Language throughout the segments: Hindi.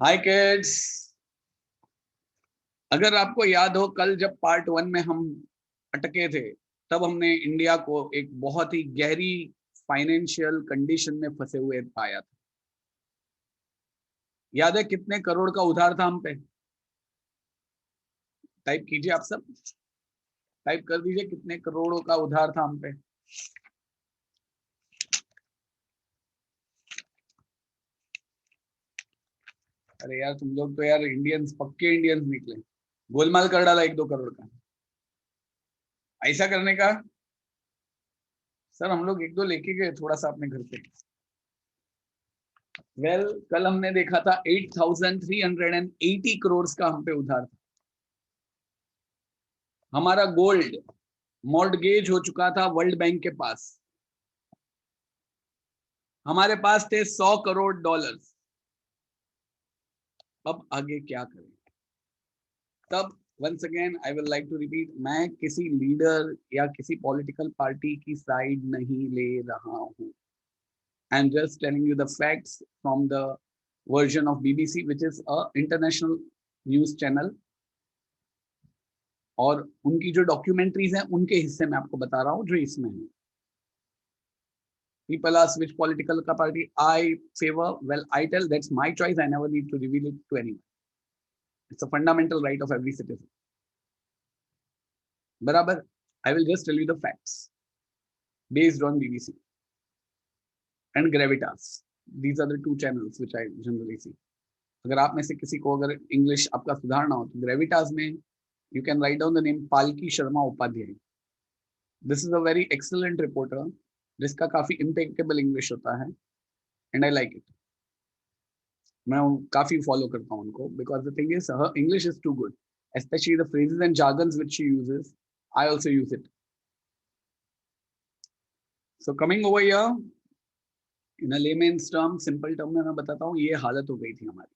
हाय किड्स। अगर आपको याद हो कल जब पार्ट 1 में हम अटके थे तब हमने इंडिया को एक बहुत ही गहरी फाइनेंशियल कंडीशन में फंसे हुए पाया था। याद है कितने करोड़ का उधार था हम पे? टाइप कीजिए, आप सब टाइप कर दीजिए कितने करोड़ों का उधार था हम पे। अरे यार तुम लोग तो यार इंडियंस, पक्के इंडियंस निकले। गोलमाल कर डाला 1-2 करोड़ का। ऐसा करने का सर हम लोग 1-2 लेके गए थोड़ा सा अपने घर पे। कल हमने देखा था 8,380 करोड़ का हम पे उधार था। हमारा गोल्ड मॉर्टगेज हो चुका था वर्ल्ड बैंक के पास। हमारे पास थे $100 करोड़। अब आगे क्या करें? तब once again I will like to repeat, मैं किसी लीडर या किसी पॉलिटिकल पार्टी की साइड नहीं ले रहा हूं। I am just telling you the facts from the version of BBC which is a international news channel, और उनकी जो डॉक्यूमेंट्रीज हैं उनके हिस्से में आपको बता रहा हूं जो इसमें है। People ask which political party I favor. Well, I tell that's my choice. I never need to reveal it to anyone. It's a fundamental right of every citizen. Barabar, I will just tell you the facts based on BBC and Gravitas. These are the two channels which I generally see. अगर आप में से किसी को अगर इंग्लिश आपका सुधारना हो तो ग्रेविटास में you can write down the name Palki Sharma Upadhyay. This is a very excellent reporter जिसका काफी इम्पेक्टेबल इंग्लिश होता है एंड आई लाइक इट। मैं काफी फॉलो करता हूँ उनको because the thing is her English is too good, especially the phrases and jargons which she uses. I also use it. So coming over here in a layman's term, simple term में मैं बताता हूँ, ये हालत हो गई थी हमारी।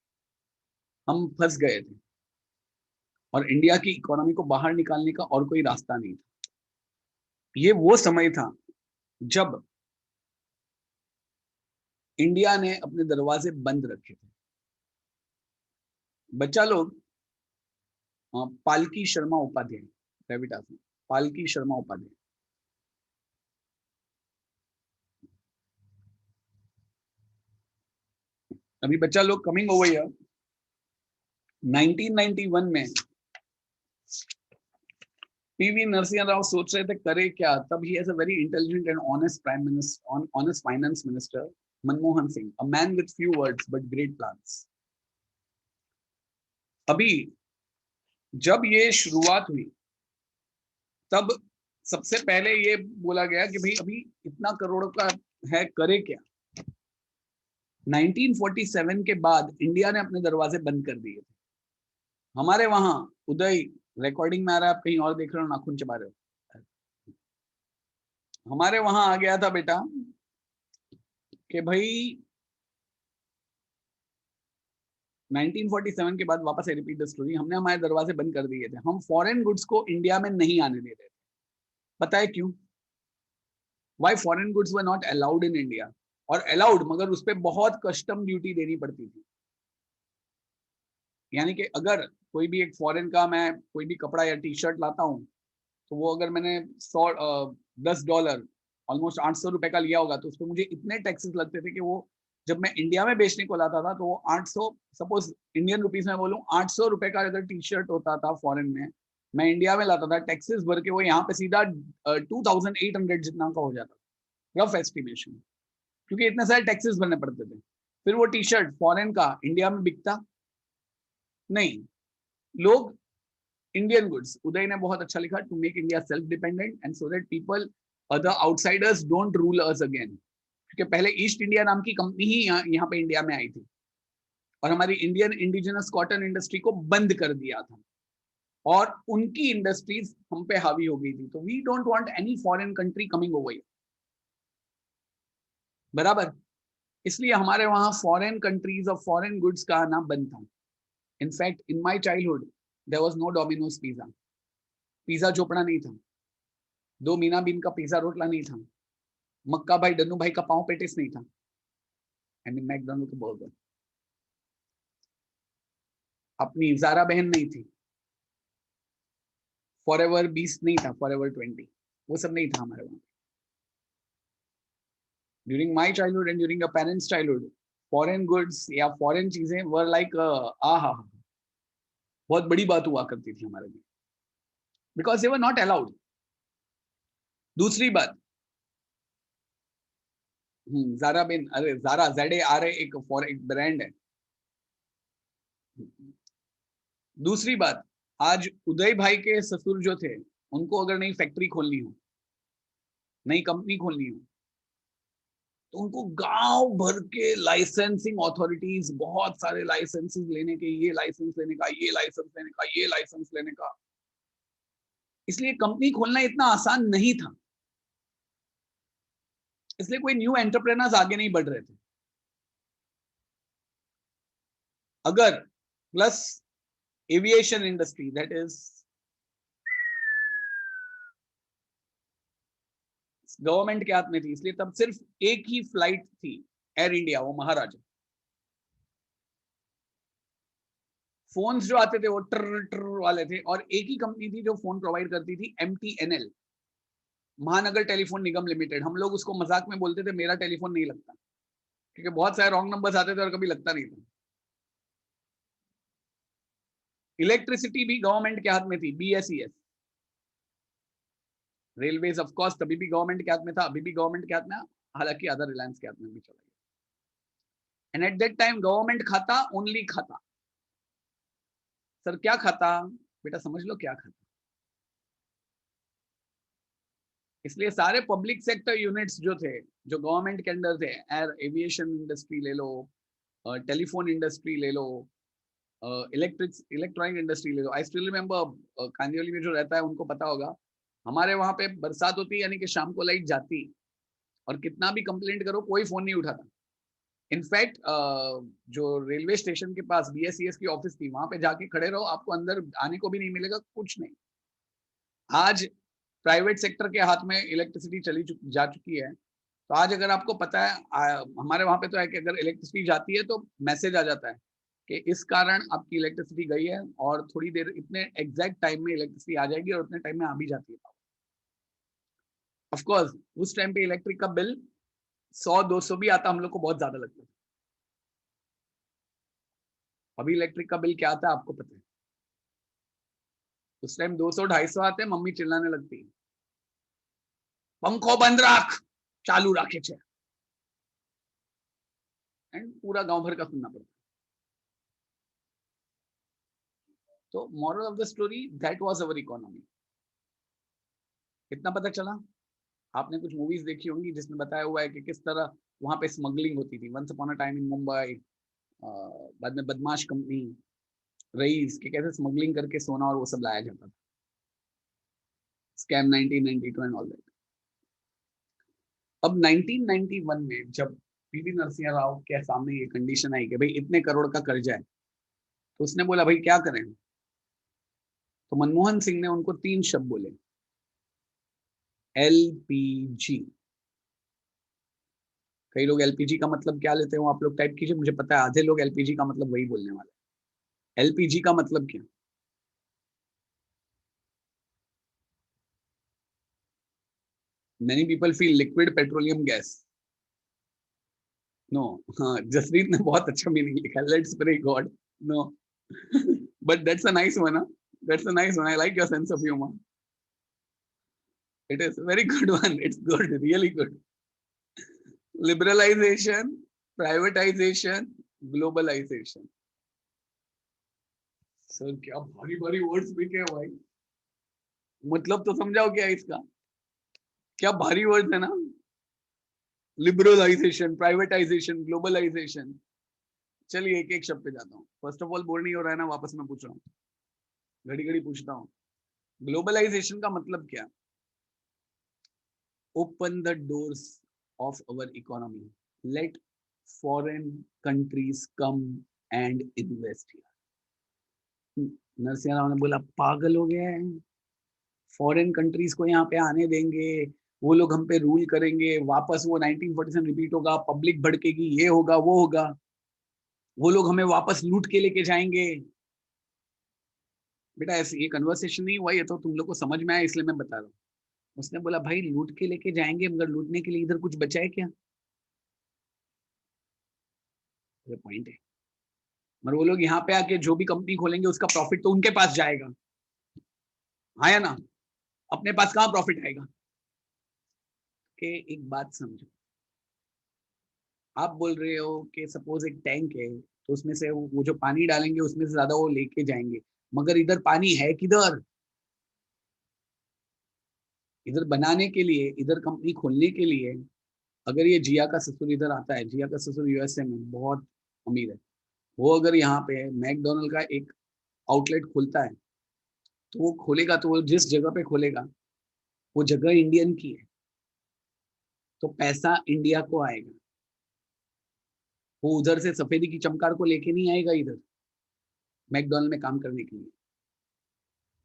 हम फंस गए थे और इंडिया की इकोनॉमी को बाहर निकालने का और कोई रास्ता नहीं था। ये वो समय था जब इंडिया ने अपने दरवाजे बंद रखे थे। बच्चा लोग पालकी शर्मा उपाध्याय, ग्रेविटास में पालकी शर्मा उपाध्याय। अभी बच्चा लोग कमिंग ओवर हियर 1991 में पीवी नरसिंह राव सोच रहे थे करे क्या। तब ही as a very intelligent and honest prime minister, honest finance minister Manmohan Singh, a man with few words but great plans. अभी जब ये शुरुआत हुई तब सबसे पहले ये बोला गया कि भाई अभी इतना करोड़ों का है, करे क्या। 1947 के बाद इंडिया ने अपने दरवाजे बंद कर दिए थे। हमारे वहां उदय रिकॉर्डिंग में आ रहा है, आप कहीं और देख रहे हो, नाखून चबा रहे हो। हमारे वहां आ गया था बेटा कि भाई 1947 के बाद वापस आई रिपीट द स्टोरी, हमने हमारे दरवाजे बंद कर दिए थे। हम फॉरेन गुड्स को इंडिया में नहीं आने दे रहे थे। पता है क्यों? Why foreign goods were not allowed in India, और अलाउड मगर उस पर बहुत कस्टम ड्यूटी देनी पड़ती थी। यानी कि अगर कोई भी एक फॉरेन का मैं कोई भी कपड़ा या टी शर्ट लाता हूँ तो वो अगर मैंने 10 डॉलर ऑलमोस्ट 800 रुपए का लिया होगा तो उस पर मुझे इतने टैक्सेस लगते थे कि वो जब मैं इंडिया में बेचने को लाता था तो वो 800, सपोज इंडियन रुपीज में बोलूँ 800 रुपए का अगर टी शर्ट होता था फॉरेन में, मैं इंडिया में लाता था टैक्सेस भर के वो यहाँ पे सीधा 2800 जितना का हो जाता था, रफ एस्टिमेशन, क्योंकि इतने सारे टैक्सेस भरने पड़ते थे। फिर वो टी शर्ट फॉरेन का इंडिया में बिकता नहीं। लोग इंडियन गुड्स, उदय ने बहुत अच्छा लिखा, to make India self dependent and so that people other outsiders don't rule us again. क्योंकि पहले ईस्ट इंडिया नाम की कंपनी ही यहाँ पे इंडिया में आई थी और हमारी इंडियन इंडिजिनस कॉटन इंडस्ट्री को बंद कर दिया था और उनकी इंडस्ट्रीज हम पे हावी हो गई थी। तो we don't want any foreign country coming over, बराबर। इसलिए हमारे वहां फॉरेन कंट्रीज और फॉरेन गुड्स का आना बंद था। In fact in my childhood there was no Domino's pizza, pizza Chopra नहीं था, दो मीना बीन का पिज्जा रोटला नहीं था, मक्का भाई डन्नू भाई का पाव पेटिस नहीं था, आई मीन मैकडोनल्ड का बर्गर। अपनी ज़ारा बहन नहीं थी, फॉरएवर 20 नहीं था, फॉरएवर 20, वो सब नहीं था हमारे वहां। During my childhood and during a parents childhood, foreign goods या फॉरेन चीजें वर लाइक आहा, बहुत बड़ी बात हुआ करती थी हमारे लिए, because they were not allowed. दूसरी बात, ज़ारा बिन, अरे ज़ारा ZARA एक ब्रांड है। दूसरी बात, आज उदय भाई के ससुर जो थे, उनको अगर नई फैक्ट्री खोलनी हो, नई कंपनी खोलनी हो, तो उनको गांव भर के लाइसेंसिंग अथॉरिटीज, बहुत सारे लाइसेंसेस लेने के, ये लाइसेंस लेने का, ये लाइसेंस लेने का, ये लाइसेंस लेने का, इसलिए कंपनी खोलना इतना आसान नहीं था। इसलिए कोई न्यू एंटरप्रेन्योर्स आगे नहीं बढ़ रहे थे। अगर plus aviation industry, that is government के हाथ में थी, इसलिए तब सिर्फ एक ही फ्लाइट थी, एयर इंडिया, वो महाराजा। फोन्स जो आते थे वो ट्र ट्र वाले थे, और एक ही कंपनी थी जो फोन प्रोवाइड करती थी, MTNL, महानगर टेलीफोन निगम लिमिटेड। हम लोग उसको मजाक में बोलते थे मेरा टेलीफोन नहीं लगता, क्योंकि बहुत सारे रॉन्ग नंबर्स आते थे और कभी लगता नहीं था। इलेक्ट्रिसिटी भी गवर्नमेंट के हाथ में थी, BSES। रेलवेज ऑफ कोर्स तभी भी गवर्नमेंट के हाथ में था, अभी भी गवर्नमेंट के हाथ में, हालांकि अदर रिलायंस के हाथ में भी चला गया। And at that time government खाता ओनली खाता। सर क्या खाता? बेटा समझ लो क्या खाता। इसलिए सारे पब्लिक सेक्टर यूनिट्स जो थे, जो गवर्नमेंट के अंडर थे, एयर एविएशन इंडस्ट्री ले लो, टेलीफोन इंडस्ट्री ले लो, इलेक्ट्रॉनिक इंडस्ट्री ले लो। आई स्टिल रिमेम्बर, कांदिवली में जो रहता है उनको पता होगा, हमारे वहां पे बरसात होती, यानी कि शाम को लाइट जाती, और कितना भी कंप्लेंट करो कोई फोन नहीं उठाता। इनफैक्ट जो रेलवे स्टेशन के पास BSES की ऑफिस थी, वहां पे जाके खड़े रहो, आपको अंदर आने को भी नहीं मिलेगा, कुछ नहीं। आज प्राइवेट सेक्टर के हाथ में इलेक्ट्रिसिटी जा चुकी है। तो आज अगर आपको पता है, हमारे वहां पे तो है कि अगर इलेक्ट्रिसिटी जाती है तो मैसेज आ जाता है कि इस कारण आपकी इलेक्ट्रिसिटी गई है, और थोड़ी देर, इतने एग्जैक्ट टाइम में इलेक्ट्रिसिटी आ जाएगी, और उतने टाइम में आ भी जाती है। ऑफ कोर्स उस टाइम पे इलेक्ट्रिक का बिल 100-200 भी आता, हम लोग को बहुत ज्यादा लगता है। अभी इलेक्ट्रिक का बिल क्या आता है आपको पता है? उस टाइम 200-250 आते, मम्मी चिल्लाने लगती, पंखो बंद रख, चालू रखे छे, एंड पूरा गांव भर का सुनना पड़ता। तो moral of the story, that was our economy. कितना पता चला? आपने कुछ मूवीज देखी होंगी जिसमें बताया हुआ है कि किस तरह वहां पे स्मगलिंग होती थी, once upon a time in Mumbai. बाद में बदमाश कंपनी रईस के कैसे स्मगलिंग करके सोना और वो सब लाया जाता था, स्कैम 1992 एंड ऑल दैट। अब 1991 में जब PV नरसिंह राव के सामने ये कंडीशन आई कि भाई इतने करोड़ का कर्जा है, तो उसने बोला भाई क्या करें? तो मनमोहन सिंह ने उनको 3 शब्द बोले, LPG। कई लोग LPG का मतलब क्या लेते हो, आप लोग टाइप कीजिए, मुझे पता है आधे लोग LPG का मतलब वही बोलने वाले। LPG का मतलब क्या? Many people feel liquid petroleum gas. No, हाँ, जसरीत ने बहुत अच्छा मीनिंग लिखा, let's pray God. No, but that's a nice one, that's a nice one, I like your sense of humour, it is very good one, it's good, really good. Liberalisation, privatisation, globalisation. Sir क्या भारी भारी वर्ड्स लिखे हैं भाई, मतलब तो समझाओ क्या इसका, क्या भारी वर्ड्स है ना। Liberalisation, privatisation, globalisation. चलिए एक एक शब्द पे जाता हूँ। फर्स्ट ऑफ ऑल बोर नहीं हो रहा है ना, वापस मैं पूछ रहा हूँ, घड़ी घड़ी पूछता हूँ। ग्लोबलाइजेशन का मतलब क्या? Open the doors of our economy, let foreign countries come and invest here. Narasimha Rao ने बोला पागल हो गए हैं, फॉरेन कंट्रीज को यहाँ पे आने देंगे, वो लोग हम पे रूल करेंगे, वापस वो 1947 रिपीट होगा, पब्लिक भड़केगी, ये होगा वो होगा, वो लोग हमें वापस लूट के लेके जाएंगे। बेटा ऐसे ये कन्वर्सेशन नहीं हुआ, ये तो तुम लोग को समझ में आया इसलिए मैं बता रहा हूँ। उसने बोला भाई लूट के लेके जाएंगे मगर लूटने के लिए इधर कुछ बचा है क्या? ये पॉइंट है। मगर वो लोग यहाँ पे आके जो भी कंपनी खोलेंगे उसका प्रॉफिट तो उनके पास जाएगा, हाँ या ना? अपने पास कहाँ प्रॉफिट आएगा? कि एक बात समझो, आप बोल रहे हो कि सपोज एक टैंक है तो उसमें से वो जो पानी डालेंगे उसमें से ज्यादा वो लेके जाएंगे, मगर इधर पानी है किधर? इधर बनाने के लिए, इधर कंपनी खोलने के लिए, अगर ये जिया का ससुर इधर आता है, जिया का ससुर यूएसए में बहुत अमीर है, वो अगर यहाँ पे मैकडोनल्ड का एक आउटलेट खोलता है तो वो खोलेगा तो वो जिस जगह पे खोलेगा वो जगह इंडियन की है, तो पैसा इंडिया को आएगा। वो उधर से सफेदी की चमकार को लेके नहीं आएगा इधर मैकडोनल्ड में काम करने के लिए।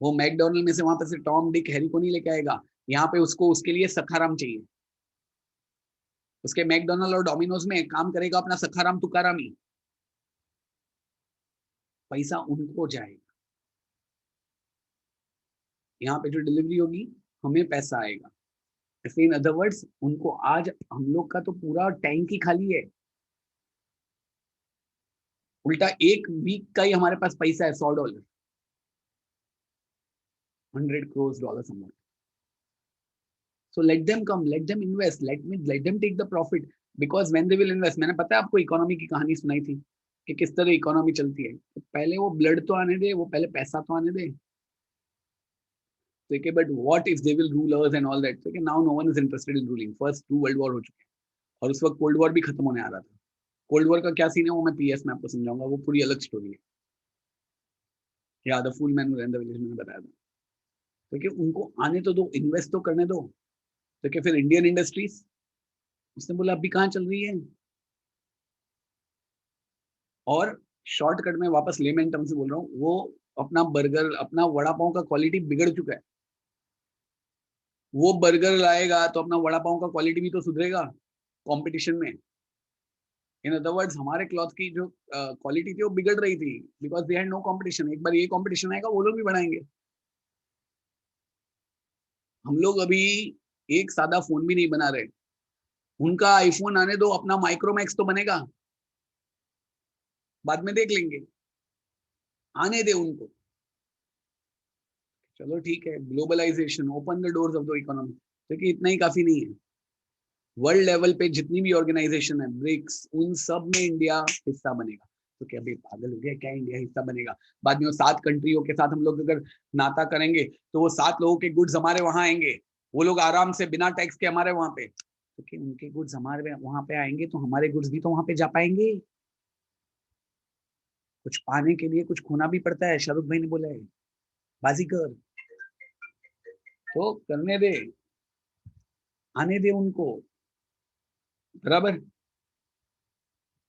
वो मैकडोनल्ड में से वहां पे से टॉम डिक हैरी को नहीं लेके आएगा। यहाँ पे उसको उसके लिए सखाराम चाहिए, उसके मैकडोनल्ड और डोमिनोज में काम करेगा अपना सखाराम तुकाराम ही, पैसा उनको जाएगा। यहाँ पे जो डिलीवरी होगी हमें पैसा आएगा। ऐसे इन अदर वर्ड्स उनको आज हम लोग का तो पूरा टैंक ही खाली है, उल्टा एक वीक का ही हमारे पास पैसा है $100, 100 crores something. So let them come, let them invest, let them take the profit, because when they will invest, मैंने पता है आपको इकोनॉमी की कहानी सुनाई थी कि किस तरह इकोनॉमी चलती है। तो पहले वो ब्लड तो आने दे, वो पहले पैसा तो आने दे। तो okay, but what if they will rule us and all that? So okay, now no one is interested in ruling. First 2 world war हो चुके हैं और उस वक्त कोल्ड वॉर भी खत्म होने आ रहा था। कोल्ड वॉर का क्या सीन है वो मैं पीएस में आपको समझाऊंगा, वो पूरी अलग स्टोरी है। या the fool man who ran the village मैंने बताया था। तो कि उनको आने तो दो, इन्वेस्ट तो करने दो। तो कि फिर इंडियन इंडस्ट्रीज, उसने बोला अभी कहाँ चल रही है। और शॉर्टकट में वापस लेमन टर्म से बोल रहा हूँ, वो अपना बर्गर अपना वड़ा पाव का क्वालिटी बिगड़ चुका है। वो बर्गर लाएगा तो अपना वड़ा पाव का क्वालिटी भी तो सुधरेगा कंपटीशन में। इन अदर वर्ड्स हमारे क्लॉथ की जो क्वालिटी थी वो बिगड़ रही थी because they had no competition. एक बार ये कंपटीशन आएगा वो लोग भी बढ़ाएंगे। हम लोग अभी एक सादा फोन भी नहीं बना रहे, उनका आईफोन आने दो, अपना माइक्रोमैक्स तो बनेगा, बाद में देख लेंगे, आने दे उनको। चलो ठीक है, globalisation open the doors of the economy, क्योंकि इतना ही काफी नहीं है। वर्ल्ड लेवल पे जितनी भी ऑर्गेनाइजेशन है ब्रिक्स, उन सब में इंडिया हिस्सा बनेगा। तो क्या भाई पागल हो गया क्या, इंडिया हिस्सा बनेगा? बाद में वो 7 कंट्रियों के साथ हम लोग अगर नाता करेंगे तो वो 7 लोगों के गुड्स हमारे वहां आएंगे, वो लोग आराम से बिना टैक्स के हमारे वहां पे, क्योंकि तो उनके गुड्स हमारे वहां पे आएंगे तो हमारे गुड्स भी तो वहां पे जा पाएंगे। कुछ पाने के लिए कुछ खोना भी पड़ता है, शाहरुख भाई ने बोला है, बाजीगर। तो करने दे, आने दे उनको, बराबर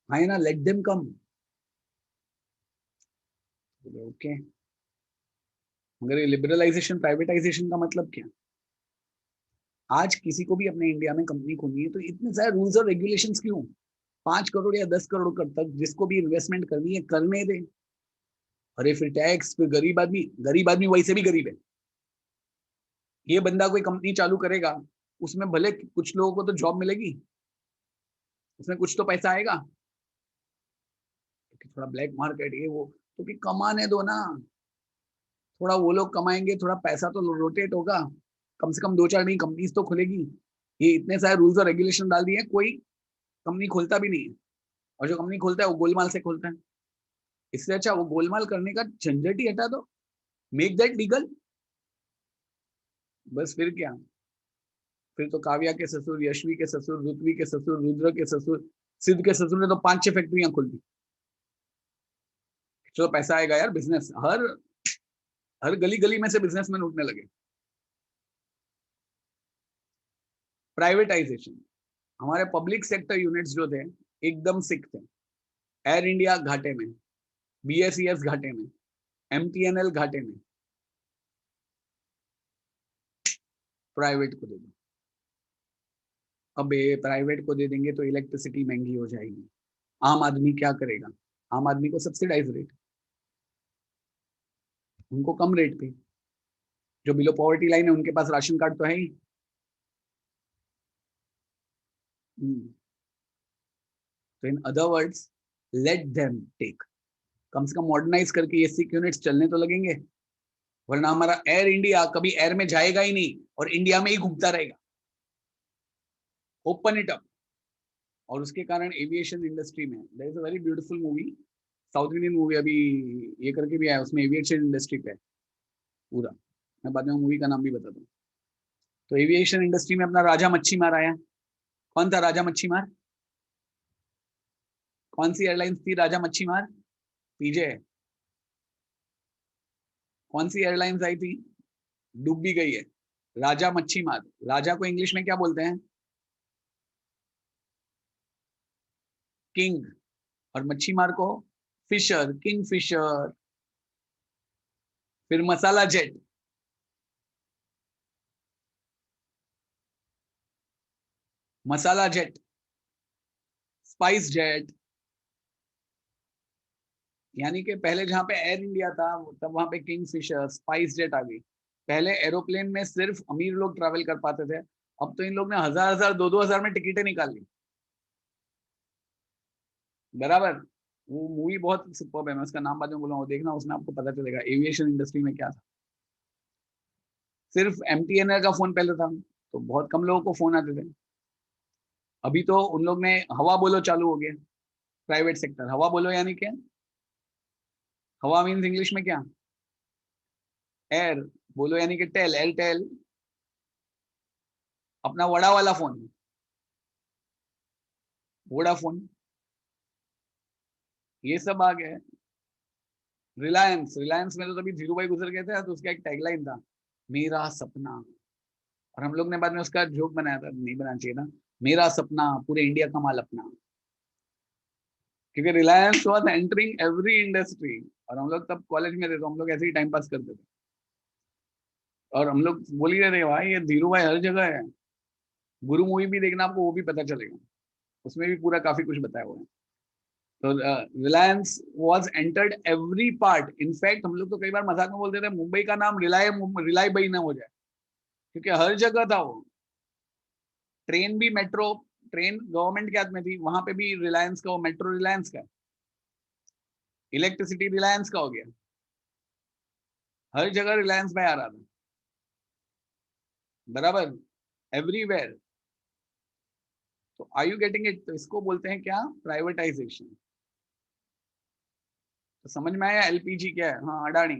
है ना? Let them come. ओके, मगर ये लिबरलाइजेशन प्राइवेटाइजेशन का मतलब क्या? आज किसी को भी अपने इंडिया में कंपनी खोलनी है तो इतने सारे रूल्स और रेगुलेशंस क्यों? 5 करोड़ या 10 करोड़ तक जिसको भी इन्वेस्टमेंट करनी है करने दे। अरे फिर टैक्स, फिर गरीब आदमी वैसे भी गरीब है। ये बंदा कोई कंपनी चालू करेगा, उसमें भले कुछ लोगों को तो जॉब मिलेगी, उसमें कुछ तो पैसा आएगा, तो थोड़ा ब्लैक मार्केट ये वो, तो कि कमाने दो ना। थोड़ा वो लोग कमाएंगे, थोड़ा पैसा तो रोटेट होगा, कम से कम 2-4 नई कंपनीज तो खुलेगी। ये इतने सारे रूल्स और रेगुलेशन डाल दिए, कोई कंपनी खोलता भी नहीं है। और जो कंपनी खोलता है वो गोलमाल से खोलता है। इससे अच्छा वो गोलमाल करने का झंझट ही हटा दो, मेक दैट लीगल। बस फिर क्या, फिर तो काव्या के ससुर, यशवी के ससुर, ऋत्वी के ससुर, रुद्र के ससुर, सिद्ध के ससुर ने तो 5-6 फैक्ट्रियां खोल दी। चलो पैसा आएगा यार, बिजनेस हर हर गली गली में से बिजनेसमैन उठने लगे। प्राइवेटाइजेशन, हमारे पब्लिक सेक्टर यूनिट्स जो थे एकदम सिक थे। एयर इंडिया घाटे में, बीएसईएस घाटे में, एमटीएनएल घाटे में, प्राइवेट को दे दो। अब प्राइवेट को दे देंगे तो इलेक्ट्रिसिटी महंगी हो जाएगी, आम आदमी क्या करेगा? आम आदमी को सब्सिडाइज रेट। उनको कम रेट पे, जो बिलो पॉवर्टी लाइन है उनके पास राशन कार्ड तो है ही। तो in other words, let them take, कम से कम मॉडर्नाइज करके ये 6 यूनिट्स चलने तो लगेंगे, वरना हमारा एयर इंडिया कभी एयर में जाएगा ही नहीं और इंडिया में ही घूमता रहेगा। Open it up. और उसके कारण एविएशन इंडस्ट्री में there is a very beautiful movie, South Indian movie, अभी ये करके भी आया, उसमें एविएशन इंडस्ट्री पे पूरा, मैं बाद में मूवी का नाम भी बता दूं। तो एविएशन इंडस्ट्री में अपना राजा मच्छीमार आया। कौन था राजा मच्छीमार? कौन सी एयरलाइंस थी राजा मच्छीमार? पीजे। कौन सी एयरलाइंस आई थी? डूब भी गई है। राजा मच्छीमार, राजा को इंग्लिश में क्या बोलते हैं? किंग। और मच्छीमार को फिशर, किंग फिशर। फिर masala jet, masala jet, SpiceJet. यानी कि पहले जहां पे एयर इंडिया था तब वहां पे किंग फिशर, स्पाइस जेट आ गई। पहले एरोप्लेन में सिर्फ अमीर लोग ट्रैवल कर पाते थे, अब तो इन लोग ने हजार हजार, दो दो हजार में टिकटें निकाल ली। बराबर। वो मूवी बहुत सुपर है, मैं उसका नाम बाद में बोलूंगा, देखना, उसमें आपको पता चलेगा एविएशन इंडस्ट्री में क्या था। सिर्फ एमटीएनएल का फोन पहले था, तो बहुत कम लोगों को फोन आते थे। अभी तो उन लोग ने हवा बोलो चालू हो गया, प्राइवेट सेक्टर। हवा बोलो यानी क्या? हवा मीन्स इंग्लिश में क्या? एयर। बोलो यानी कि टेल, एल टेल। अपना वड़ा वाला फोन, वोडाफोन, ये सब आ गए। रिलायंस, रिलायंस में तो तभी धीरू भाई गुजर गए थे, तो उसका एक टैगलाइन था, मेरा सपना। और हम लोग ने बाद में उसका जोक बनाया था, नहीं बनाना चाहिए था, मेरा सपना पूरे इंडिया का माल अपना। क्योंकि Reliance was entering every industry, और हम लोग तब कॉलेज में थे, तो हम लोग ऐसे ही टाइम पास करते थे। और हम लोग बोल ही रहे थे, भाई ये धीरू भाई हर जगह है। गुरु मूवी भी देखना, आपको वो भी पता चलेगा, उसमें भी पूरा काफी कुछ बताया हुआ है। तो Reliance was entered every part. In fact हम लोग तो कई बार मजाक में बोलते थे मुंबई का नाम रिलाय, रिलाय बाई ना हो जाए, क्योंकि हर जगह था वो। ट्रेन भी, मेट्रो ट्रेन गवर्नमेंट के हाथ में थी, वहां पे भी रिलायंस का, वो मेट्रो रिलायंस का, इलेक्ट्रिसिटी रिलायंस का हो गया, हर जगह रिलायंस में आ रहा था। बराबर, एवरीवेयर। तो आर यू गेटिंग इट? तो इसको बोलते हैं क्या? प्राइवेटाइजेशन। तो समझ में आया एलपीजी क्या है? हाँ, अडानी।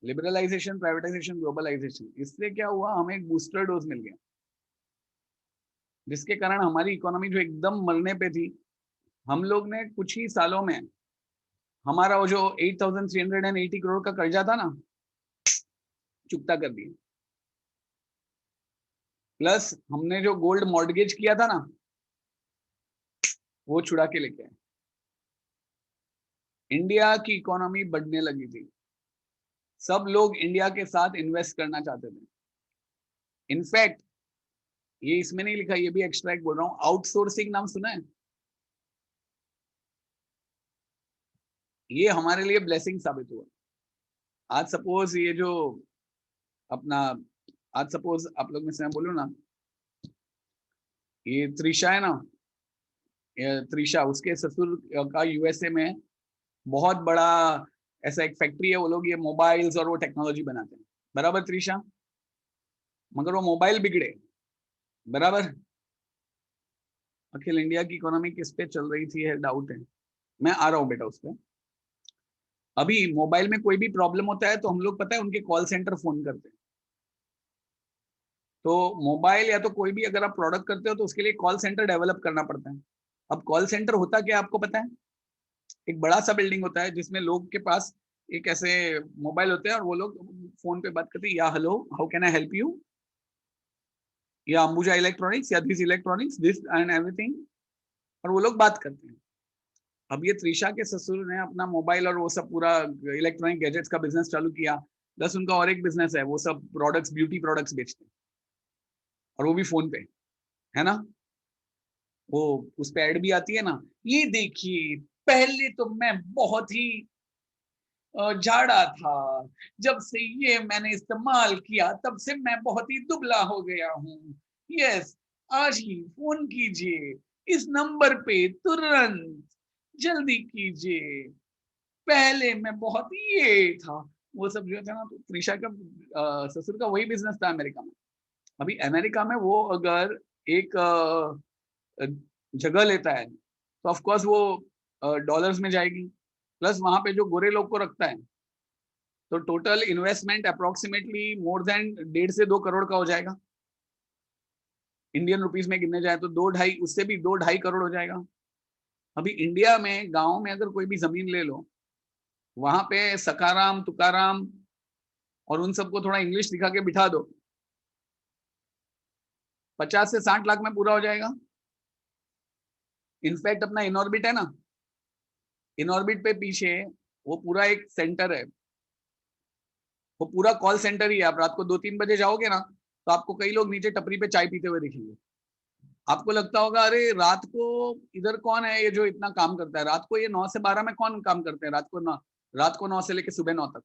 लिबरलाइजेशन, प्राइवेटाइजेशन, ग्लोबलाइजेशन, इससे क्या हुआ, हमें एक बूस्टर डोज मिल गया, जिसके कारण हमारी इकोनॉमी जो एकदम मरने पे थी, हम लोग ने कुछ ही सालों में हमारा वो जो 8,380 करोड़ का कर्जा था ना, चुकता कर दिया। प्लस हमने जो गोल्ड मॉर्गेज किया था ना, वो छुड़ा के लेके आए। इंडिया की इकोनॉमी बढ़ने लगी थी, सब लोग इंडिया के साथ इन्वेस्ट करना चाहते थे। इनफैक्ट ये इसमें नहीं लिखा, ये भी एक्स्ट्रैक्ट बोल रहा हूँ, आउटसोर्सिंग नाम सुना है? ये हमारे लिए ब्लेसिंग साबित हुआ। आज सपोज ये जो अपना, आज सपोज आप लोग में से मैं बोलूँ ना, ये त्रिशा है ना, ये त्रिशा, उसके ससुर का यूएसए में बहुत बड़ा ऐसा एक फैक्ट्री है, वो लोग ये मोबाइल्स और वो टेक्नोलॉजी बनाते हैं। बराबर त्रिशा? मगर वो मोबाइल बिगड़े। बराबर। अखिल, इंडिया की इकोनॉमी किस पे चल रही थी है डाउट है, मैं आ रहा हूँ बेटा उस पर। अभी मोबाइल में कोई भी प्रॉब्लम होता है तो हम लोग, पता है, उनके कॉल सेंटर फोन करते हैं। तो मोबाइल या तो कोई भी अगर आप प्रोडक्ट करते हो तो उसके लिए कॉल सेंटर डेवलप करना पड़ता है। अब कॉल सेंटर होता क्या आपको पता है? एक बड़ा सा बिल्डिंग होता है जिसमें लोग के पास एक ऐसे मोबाइल होते हैं, और वो लोग फोन पे बात करते हैं, या hello, how can I help you, या अंबुजा इलेक्ट्रॉनिक्स, या this electronics, this and everything, और वो लोग बात करते हैं। अब ये त्रिशा के ससुर ने अपना मोबाइल और वो सब पूरा इलेक्ट्रॉनिक गैजेट्स का बिजनेस चालू किया, प्लस उनका और एक बिजनेस है, वो सब प्रोडक्ट्स, ब्यूटी प्रोडक्ट्स बेचते हैं, और वो भी फोन पे, है ना? वो उस पे ऐड भी आती है ना, ये देखिए, पहले तो मैं बहुत ही झाड़ा था। जब से ये मैंने इस्तेमाल किया तब से मैं बहुत ही दुबला हो गया हूँ। यस, आज ही फोन कीजिए इस नंबर पे तुरंत, जल्दी कीजिए। पहले मैं बहुत ये था, वो सब जो था ना। तो त्रिशा का ससुर का वही बिजनेस था अमेरिका में। अभी अमेरिका में वो अगर एक जगह लेता है तो ऑफ कोर्स वो डॉलर्स में जाएगी, प्लस वहां पे जो गोरे लोग को रखता है, तो total investment approximately more than 1.5 से 2 करोड़ का हो जाएगा। इंडियन रुपीस में गिनने जाए तो 2-2.5, उससे भी 2-2.5 करोड़ हो जाएगा। अभी इंडिया में गांव में अगर कोई भी जमीन ले लो, वहां पे सकाराम तुकाराम और उन सबको थोड़ा इंग्लिश सिखा के बिठा दो, 50 से 60 लाख में पूरा हो जाएगा। इनफैक्ट अपना इनऑर्बिट है ना, इनऑर्बिट पे पीछे वो पूरा एक सेंटर है, वो पूरा कॉल सेंटर ही है। आप रात को 2-3 बजे जाओगे ना, तो आपको कई लोग नीचे टपरी पे चाय पीते हुए दिखेंगे। आपको लगता होगा अरे रात को इधर कौन है ये जो इतना काम करता है, रात को ये 9 से 12 में कौन काम करते हैं, रात को 9 से लेकर सुबह 9 तक।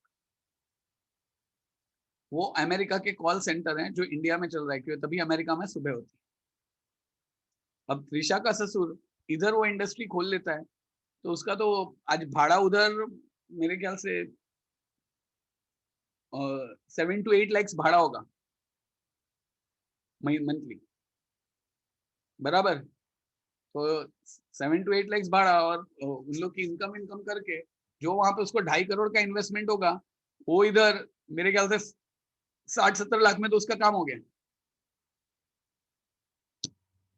वो अमेरिका के कॉल सेंटर हैं जो इंडिया में चल रहा है, क्यों? तभी अमेरिका में सुबह होती है। अब त्रिशा का ससुर इधर वो इंडस्ट्री खोल लेता है, तो उसका तो आज भाड़ा उधर मेरे ख्याल से 7 to 8 lakhs भाड़ा होगा मंथली, बराबर। तो 7 to 8 lakhs भाड़ा, और उन लोग की इनकम इनकम करके जो वहां पे उसको 2.5 करोड़ का इन्वेस्टमेंट होगा, वो इधर मेरे ख्याल से 60-70 लाख में तो उसका काम हो गया।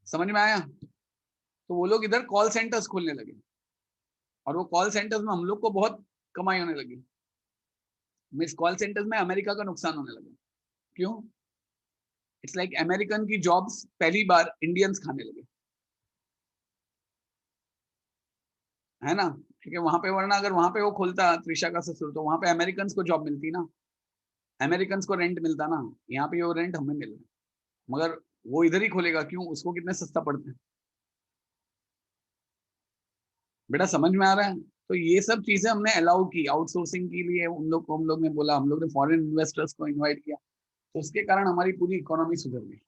समझ में आया? तो वो लोग इधर कॉल सेंटर्स खोलने लगे, और वो कॉल सेंटर्स में हम लोग को बहुत कमाई होने लगी। मीन्स कॉल सेंटर्स में अमेरिका का नुकसान होने लगा। क्यों? इट्स लाइक अमेरिकन की जॉब्स पहली बार इंडियंस खाने लगे, है ना? ठीक है, वहां पे, वरना अगर वहां पे वो खोलता त्रिशा का ससुर, तो वहां पे अमेरिकन को जॉब मिलती ना, अमेरिकन को रेंट मिलता ना। यहाँ पे वो रेंट हमें मिल रहा है, मगर वो इधर ही खोलेगा, क्यों? उसको कितने सस्ता पड़ता है। बेटा समझ में आ रहा है? तो ये सब चीजें हमने अलाउ की आउटसोर्सिंग के लिए, उन लोग को हम लोग ने बोला, हम लोग ने फॉरेन इन्वेस्टर्स को इनवाइट किया, तो उसके कारण हमारी पूरी इकोनॉमी सुधर गई।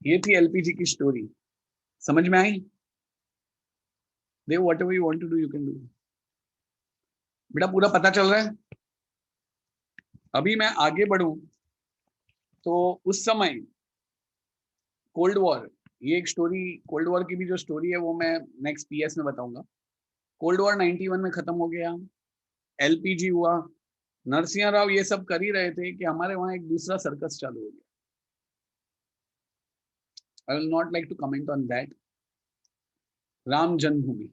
ये थी एलपीजी की स्टोरी। समझ में आई? Dev, whatever you want to do you can do. बेटा पूरा पता चल रहा है? अभी मैं आगे बढ़ूं तो उस समय कोल्ड वॉर, ये एक स्टोरी, कोल्ड वॉर की भी जो स्टोरी है वो मैं नेक्स्ट पीएस में बताऊंगा। कोल्ड वॉर 91 में खत्म हो गया, एलपीजी हुआ, नरसिंह राव ये सब कर ही रहे थे कि हमारे वहां एक दूसरा सर्कस चालू हो गया। I will not like to comment on that. Ram Janmabhoomi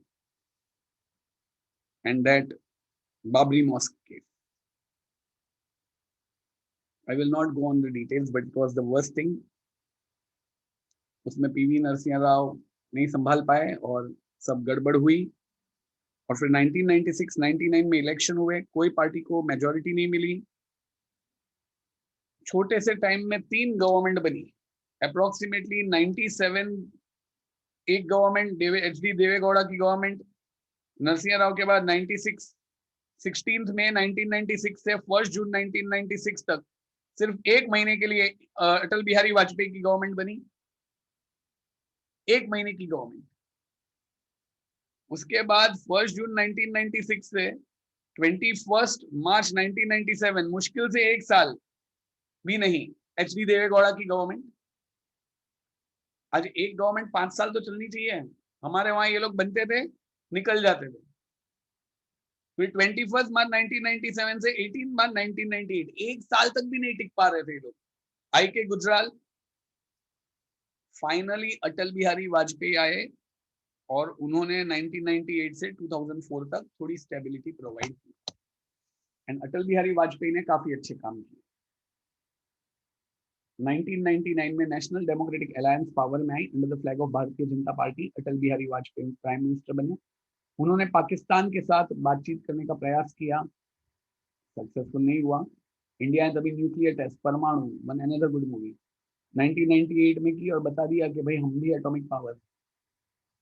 and that Babri mosque case, I will not go on the details, but it was the worst thing. उसमें पीवी नरसिंह राव नहीं संभाल पाए और सब गड़बड़ हुई। और फिर 1996-99 में इलेक्शन हुए, कोई पार्टी को मेजोरिटी नहीं मिली। छोटे से टाइम में 3 गवर्नमेंट बनी, अप्रोक्सीमेटली 97। एक गवर्नमेंट एचडी देवेगौड़ा की गवर्नमेंट, नरसिंह राव के बाद 96, 16 मई 1996 से 1 जून 1996 तक सिर्फ एक महीने के लिए अटल बिहारी वाजपेयी की गवर्नमेंट बनी, एक महीने की गवर्नमेंट। उसके बाद 1 जून 1996 से 21 मार्च 1997, मुश्किल से एक साल भी नहीं, एचडी देवेगौड़ा की गवर्नमेंट। आज एक गवर्नमेंट 5 साल तो चलनी चाहिए, हमारे वहां ये लोग बनते थे, निकल जाते थे। फिर 21 मार्च 1997 से 18 मार्च 1998, एक साल तक भी नहीं टिक पा रहे थे ये लोग। आई के गुजराल, फाइनली अटल बिहारी वाजपेयी आए, और उन्होंने 1998 से 2004 तक थोड़ी स्टेबिलिटी प्रोवाइड की, एंड अटल बिहारी वाजपेयी ने काफी अच्छे काम किए। 1999 में नेशनल डेमोक्रेटिक अलायंस पावर में आई under the flag of Bharatiya Janata party. Atal Bihari Vajpayee prime minister बने। उन्होंने पाकिस्तान के साथ बातचीत करने का प्रयास किया, सक्सेसफुल नहीं हुआ। इंडिया ने तभी न्यूक्लियर टेस्ट, परमाणु, वन अनदर गुड मूवी, 1998 में की, और बता दिया कि भाई हम भी एटॉमिक पावर।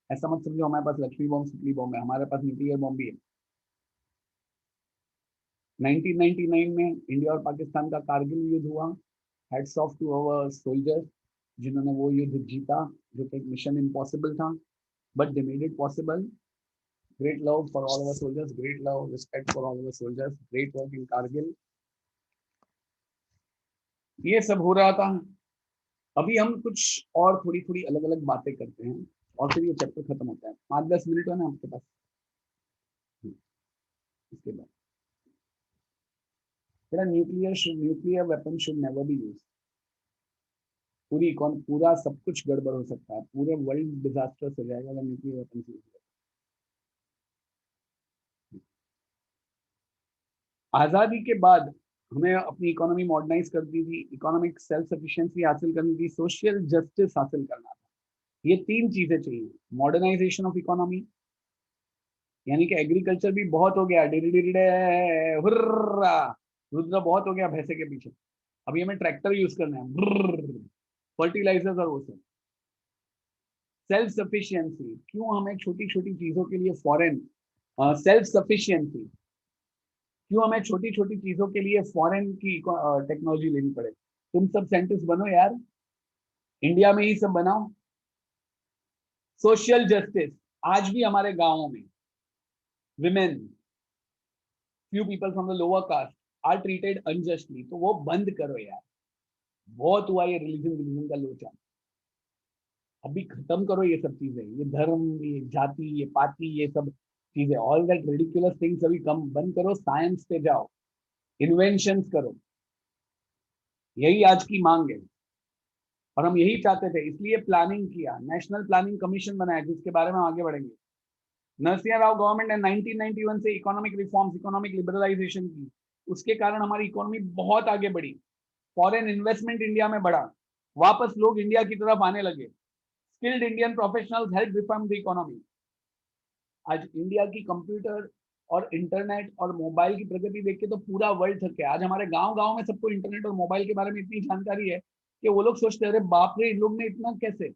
ऐसा मत समझो हमारे पास लक्ष्मी बॉम्ब सुतली बॉम्ब है, हमारे पास न्यूक्लियर बॉम्ब भी है। 1999 में इंडिया और पाकिस्तान का कारगिल युद्ध हुआ। Heads off to our soldiers जिन्होंने वो युद्ध जीता, जो कि एक मिशन इम्पॉसिबल था, but they made it possible. Great love for all our soldiers, great love, respect for all our soldiers, great work in Kargil. ये सब हो रहा था। अभी हम कुछ और थोड़ी थोड़ी अलग अलग बातें करते हैं और फिर ये चैप्टर खत्म होता है। 5-10 मिनट है ना आपके पास? इसके बाद nuclear weapon should never be use. पूरा सब कुछ गड़बड़ हो सकता है, पूरे वर्ल्ड डिजास्टर हो जाएगा अगर न्यूक्लियर वेपन यूज। आजादी के बाद हमें अपनी इकोनॉमी मॉडर्नाइज करनी थी, इकोनॉमिक सेल्फ सफिशिएंसी हासिल करनी थी, सोशल जस्टिस हासिल करना था। ये तीन चीजें चाहिए। मॉडर्नाइजेशन ऑफ इकोनॉमी, यानी कि एग्रीकल्चर भी बहुत हो गया, हुर्रा, रुद्र बहुत हो गया भैंसे के पीछे। अभी हमें ट्रैक्टर यूज करना है, फर्टिलाइजर्स और वो सब। सेल्फ सफिशिएंसी, क्यों हमें छोटी छोटी चीजों के लिए फॉरेन, सेल्फ सफिशिएंसी, क्यों हमें छोटी छोटी चीजों के लिए फॉरेन की टेक्नोलॉजी लेनी पड़े। तुम सब साइंटिस्ट बनो यार, इंडिया में ही सब बनाओ। सोशल जस्टिस, आज भी हमारे गांवों में women, few people from the lower caste are treated unjustly, तो वो बंद करो यार। बहुत हुआ ये रिलीजन का लोचा, अभी खत्म करो ये सब चीजें, ये धर्म, ये जाति, ये पाति, ये सब चीजें, ऑल दैट रिडिकुलस थिंग्स अभी कम बंद करो, साइंस पे जाओ, इन्वेंशंस करो। यही आज की मांग है और हम यही चाहते थे, इसलिए प्लानिंग किया, नेशनल प्लानिंग कमीशन बनाया, जिसके बारे में आगे बढ़ेंगे। नरसिंह राव गवर्नमेंट ने 1991 से इकोनॉमिक रिफॉर्म्स, इकोनॉमिक लिबरलाइजेशन की, उसके कारण हमारी इकोनॉमी बहुत आगे बढ़ी, फॉरेन इन्वेस्टमेंट इंडिया में बढ़ा, वापस लोग इंडिया की तरफ आने लगे, skilled Indian professionals help reform the economy. आज इंडिया की कंप्यूटर और इंटरनेट और मोबाइल की प्रगति देख के तो पूरा वर्ल्ड थक गया। आज हमारे गांव गांव में सबको इंटरनेट और मोबाइल के बारे में इतनी जानकारी है कि वो लोग सोचते हैं, अरे बाप रे, इन लोग ने इतना कैसे।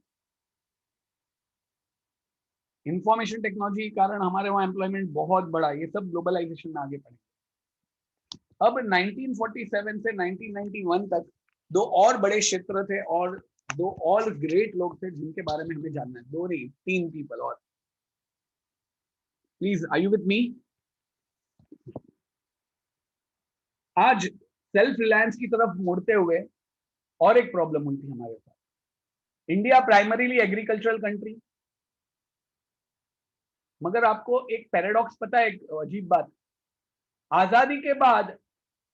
इंफॉर्मेशन टेक्नोलॉजी के कारण हमारे वहाँ एम्प्लॉयमेंट बहुत बड़ा, ये सब ग्लोबलाइजेशन में आगे बढ़े। अब 1947 से 1991 तक दो और बड़े क्षेत्र थे और दो और ग्रेट लोग थे जिनके बारे में हमें जानना है। दो नहीं, तीन पीपल और। Please, are you with me? आज सेल्फ रिलायंस की तरफ मुड़ते हुए और एक प्रॉब्लम हुई थी हमारे साथ। इंडिया प्राइमरीली एग्रीकल्चरल कंट्री, मगर आपको एक पैराडॉक्स पता है, एक अजीब बात, आजादी के बाद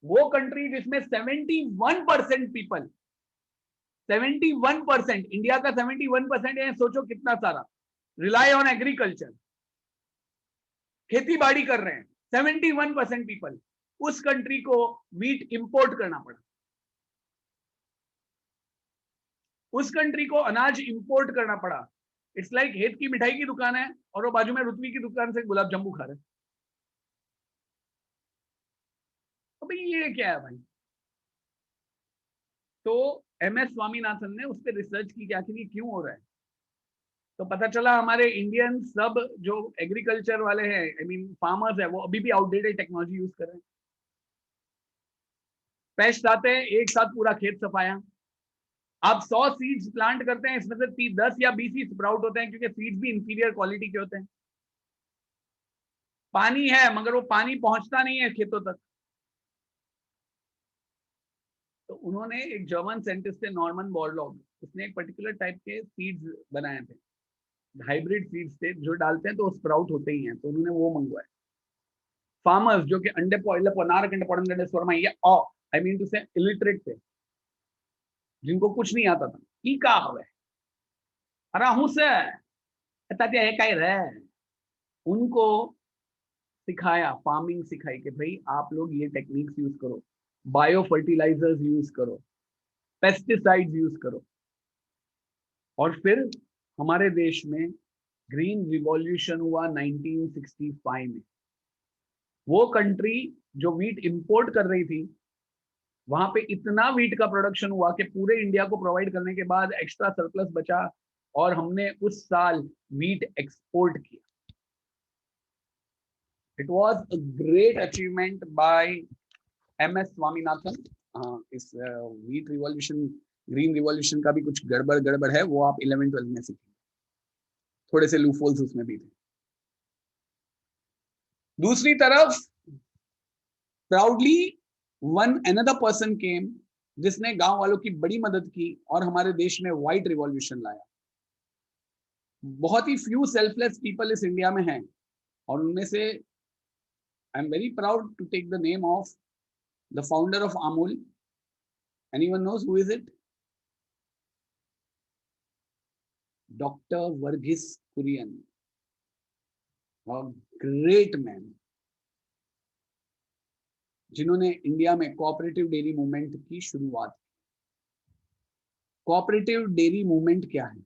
वो कंट्री जिसमें 71% पीपल, 71%, इंडिया का 71% है, सोचो कितना सारा, रिलाय ऑन एग्रीकल्चर, खेती बाड़ी कर रहे हैं, 71% पीपल, उस कंट्री को वीट इंपोर्ट करना पड़ा, उस कंट्री को अनाज इंपोर्ट करना पड़ा। इट्स लाइक हेत की मिठाई की दुकान है और वो बाजू में रुतवी की दुकान से गुलाब जामुन खा रहे। तो भाई ये क्या है भाई? तो MS स्वामीनाथन ने उस पर रिसर्च की कि आखिर ये क्यों हो रहा है। तो पता चला हमारे इंडियन सब जो एग्रीकल्चर वाले हैं, आई मीन फार्मर्स है, वो अभी भी आउटडेटेड टेक्नोलॉजी यूज कर रहे हैं। पेस्ट आते हैं, एक साथ पूरा खेत सफाया। आप 100 सीड्स प्लांट करते हैं, इसमें से 10 या 20 ही स्प्राउट होते हैं, क्योंकि सीड्स भी इंफीरियर क्वालिटी के होते हैं। पानी है मगर वो पानी पहुंचता नहीं है खेतों तक। तो उन्होंने, एक जर्मन साइंटिस्ट थे नॉर्मन बोरलॉग, उसने एक पर्टिकुलर टाइप के सीड्स बनाए थे, हाइब्रिड सीड्स थे, जो डालते हैं तो स्प्राउट होते ही हैं। तो उन्होंने वो मंगवाए। फार्मर्स जो कि अंडे पोइल पोनार कंडे पड़न स्वरमा या आई मीन टू से इलिटरेट थे, जिनको कुछ नहीं आता था, ई का हवे अरे हूं से काय रे, उनको सिखाया, फार्मिंग सिखाई कि भाई आप लोग ये टेक्निक्स यूज करो, बायो फर्टिलाइजर्स यूज करो, पेस्टिसाइड्स यूज करो। और फिर हमारे देश में ग्रीन रिवॉल्यूशन हुआ 1965 में। वो कंट्री जो वीट इंपोर्ट कर रही थी, वहां पे इतना वीट का प्रोडक्शन हुआ कि पूरे इंडिया को प्रोवाइड करने के बाद एक्स्ट्रा सरप्लस बचा और हमने उस साल वीट एक्सपोर्ट किया। It was a great achievement by MS Swaminathan. इस व्हीट रिवॉल्यूशन, ग्रीन रिवॉल्यूशन का भी कुछ गड़बड़ गड़बड़ है, वो आप 11-12 में सीखेंगे. थोड़े से लूफोल्स उसमें भी थे. दूसरी तरफ proudly one another person came, जिसने गांव वालों की बड़ी मदद की और हमारे देश में व्हाइट रिवॉल्यूशन लाया. बहुत ही फ्यू सेल्फलेस पीपल इस इंडिया में हैं, और उनमें से I am very proud to take the name of the founder of Amul. Anyone knows who is it? Doctor Verghese Kurien, a great man, जिन्होंने इंडिया में कोऑपरेटिव डेयरी मूवमेंट की शुरुआत. कोऑपरेटिव डेयरी मूवमेंट क्या है?